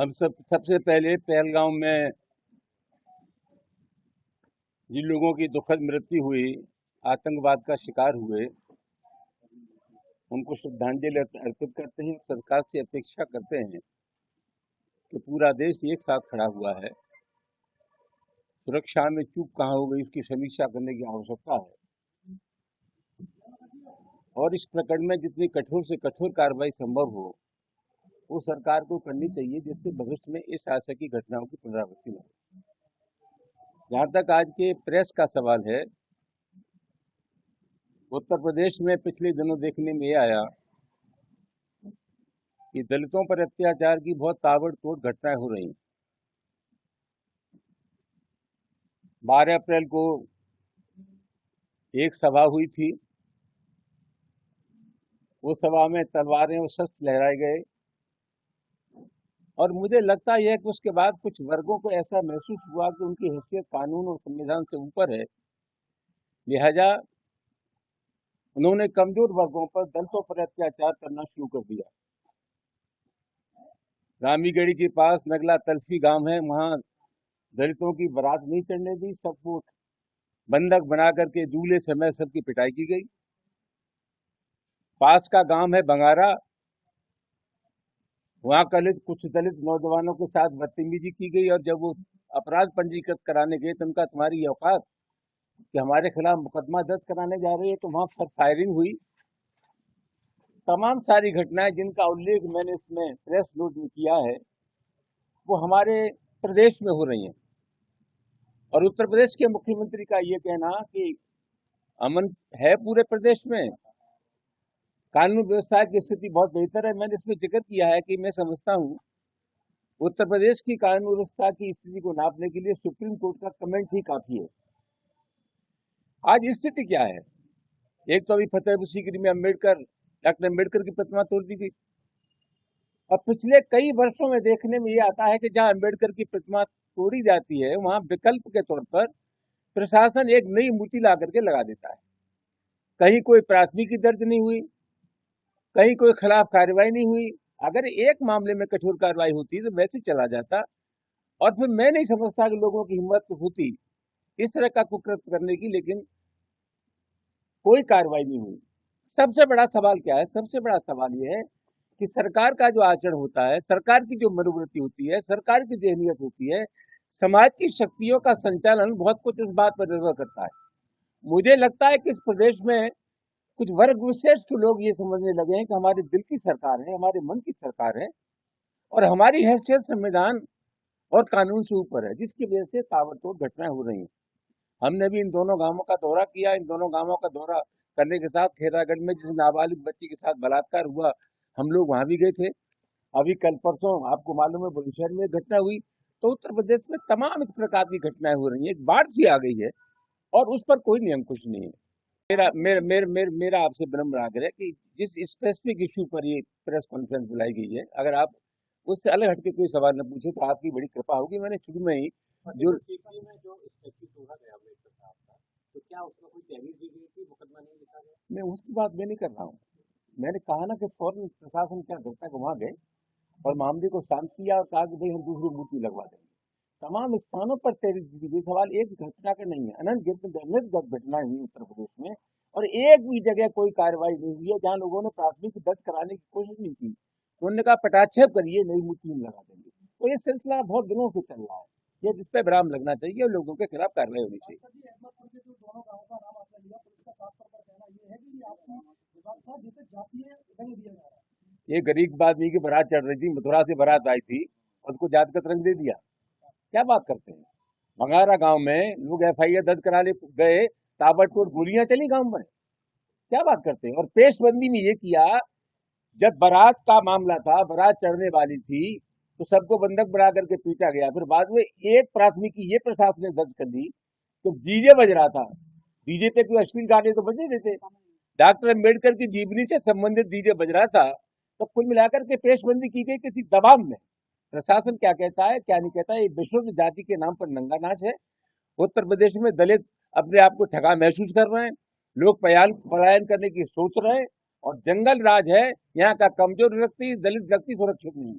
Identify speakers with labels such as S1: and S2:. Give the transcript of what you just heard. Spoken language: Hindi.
S1: हम सब सबसे पहले पहलगांव में जिन लोगों की दुखद मृत्यु हुई, आतंकवाद का शिकार हुए, उनको श्रद्धांजलि अर्पित करते हैं। सरकार से अपेक्षा करते हैं कि पूरा देश एक साथ खड़ा हुआ है। सुरक्षा में चूक कहाँ हो गई, उसकी समीक्षा करने की आवश्यकता है और इस प्रकरण में जितनी कठोर से कठोर कार्रवाई संभव हो वो सरकार को करनी चाहिए, जिससे भविष्य में इस आशय की घटनाओं की पुनरावृत्ति न हो। जहाँ तक आज के प्रेस का सवाल है, उत्तर प्रदेश में पिछले दिनों देखने में ये आया कि दलितों पर अत्याचार की बहुत ताबड़तोड़ घटनाएं हो रही हैं। 12 अप्रैल को एक सभा हुई थी। उस सभा में तलवारें और शस्त्र लहराए गए और मुझे लगता यह है कि उसके बाद कुछ वर्गों को ऐसा महसूस हुआ कि उनकी हैसियत कानून और संविधान से ऊपर है। लिहाजा उन्होंने कमजोर वर्गों पर, दलितों पर अत्याचार करना शुरू कर दिया। रामीगढ़ी के पास नगला तलसी गांव है, वहां दलितों की बारात नहीं चढ़ने दी, सबको बंधक बना करके दूल्हे समय सबकी पिटाई की गई। पास का गांव है बंगारा, वहां कुछ दलित नौजवानों के साथ बदतमीजी की गई और जब वो अपराध पंजीकृत कराने गए तो उनका तुम्हारी औकात कि हमारे खिलाफ मुकदमा दर्ज कराने जा रहे हैं, तो वहां पर फायरिंग हुई। तमाम सारी घटनाएं जिनका उल्लेख मैंने इसमें प्रेस नोट में किया है वो हमारे प्रदेश में हो रही हैं। और उत्तर प्रदेश के मुख्यमंत्री का ये कहना कि अमन है पूरे प्रदेश में, कानून व्यवस्था की स्थिति बहुत बेहतर है, मैंने इसमें जिक्र किया है कि मैं समझता हूं उत्तर प्रदेश की कानून व्यवस्था की स्थिति को नापने के लिए सुप्रीम कोर्ट का कमेंट ही काफी है। आज स्थिति क्या है? एक तो अभी फतेहपुर सीकरी में डॉक्टर अम्बेडकर की प्रतिमा तोड़ दी गई और पिछले कई वर्षों में देखने में ये आता है कि जहां अम्बेडकर की प्रतिमा तोड़ी जाती है वहां विकल्प के तौर पर प्रशासन एक नई मूर्ति ला करके लगा देता है। कहीं कोई प्राथमिकी दर्ज नहीं हुई, कहीं कोई खिलाफ कार्रवाई नहीं हुई। अगर एक मामले में कठोर कार्रवाई होती तो वैसे चला जाता। और फिर मैं नहीं समझता कि लोगों की हिम्मत होती इस तरह का कुकृत्य करने की, लेकिन कोई कार्रवाई नहीं हुई। सबसे बड़ा सवाल क्या है? सबसे बड़ा सवाल यह है कि सरकार का जो आचरण होता है, सरकार की जो मनोवृत्ति होती है, सरकार की जो अहमियत होती है, समाज की शक्तियों का संचालन बहुत कुछ इस बात पर निर्भर करता है। मुझे लगता है कि इस प्रदेश में कुछ वर्ग विशेष के लोग ये समझने लगे हैं कि हमारे दिल की सरकार है, हमारे मन की सरकार है और हमारी हैसियत संविधान और कानून से ऊपर है, जिसकी वजह से ताबड़तोड़ घटनाएं हो रही हैं। हमने भी इन दोनों गांवों का दौरा किया। इन दोनों गांवों का दौरा करने के साथ खैरागढ़ में जिस नाबालिग बच्ची के साथ बलात्कार हुआ, हम लोग वहां भी गए थे। अभी कल परसों आपको मालूम है बुलंदशहर में घटना हुई। तो उत्तर प्रदेश में तमाम इस प्रकार की घटनाएं हो रही हैं। एक बाढ़ सी आ गई है और उस पर कोई नियम कुछ नहीं है। मेरा आपसे विनम्र आग्रह है कि जिस स्पेसिफिक इशू पर ये प्रेस कॉन्फ्रेंस बुलाई गई है, अगर आप उससे अलग हटके कोई सवाल न पूछे तो आपकी बड़ी कृपा होगी। मैंने शुरू में ही जो
S2: सीपी में जो स्टैच्यू तोड़ा गया अम्बेडकर साहब का, तो क्या उसमें कोई तहरीर दी गई थी, मुकदमा नहीं लिखा गया?
S1: मैं उसकी बात मैं नहीं कर रहा हूँ। मैंने कहा ना कि फौरन प्रशासन क्या करता है कि वहां गए और मामले को शांत किया और कहा कि भाई हम दूसरी मूर्ति लगवा देंगे। तमाम स्थानों पर तहरीर दी गई। सवाल एक घटना का नहीं है, अनगिनत घटनाएं हुई उत्तर प्रदेश में और एक भी जगह कोई कार्रवाई नहीं हुई है जहां लोगों ने प्राथमिक दर्ज कराने की कोशिश नहीं की। उन्होंने कहा पटाक्षेप करिए, नई मूर्ति हम लगा देंगे। तो ये सिलसिला बहुत दिनों से चल रहा है। ये जिस पे विराम लगना चाहिए और लोगों के खिलाफ कार्रवाई होनी चाहिए।
S2: सर जी, अहमदपुर के जो दोनों गांवों का नाम आपने लिया, पुलिस का साफ तौर पर कहना ये है कि ये आपसी विवाद था जिसे जातीय रंग दिया जा रहा है।
S1: ये गरीब आदमी की बारात चढ़ रही थी, मथुरा से बारात आई थी और उसको जातगत रंग दे दिया। क्या बात करते हैं? भंगारा गांव में लोग एफआईआर दर्ज कराने गए, ताबड़तोड़ गोलियां चली गांव में। क्या बात करते हैं? और पेशबंदी में ये किया, जब बारात का मामला था, बारात चढ़ने वाली थी तो सबको बंधक बना करके पीटा गया। फिर बाद में एक प्राथमिकी ये प्रशासन ने दर्ज कर दी तो डीजे बज रहा था। डीजे पे कोई अश्लील गाने तो बजे देते। डॉक्टर अम्बेडकर की जीवनी से संबंधित डीजे बज रहा था। तो कुल मिलाकर के पेशबंदी की गई किसी दबाव में। प्रशासन क्या कहता है क्या नहीं कहता है, ये विशुद्ध जाति के नाम पर नंगा नाच है। उत्तर प्रदेश में दलित अपने आप को ठगा महसूस कर रहे हैं, लोग पलायन करने की सोच रहे हैं और जंगल राज है। यहाँ का कमजोर व्यक्ति, दलित व्यक्ति सुरक्षित नहीं।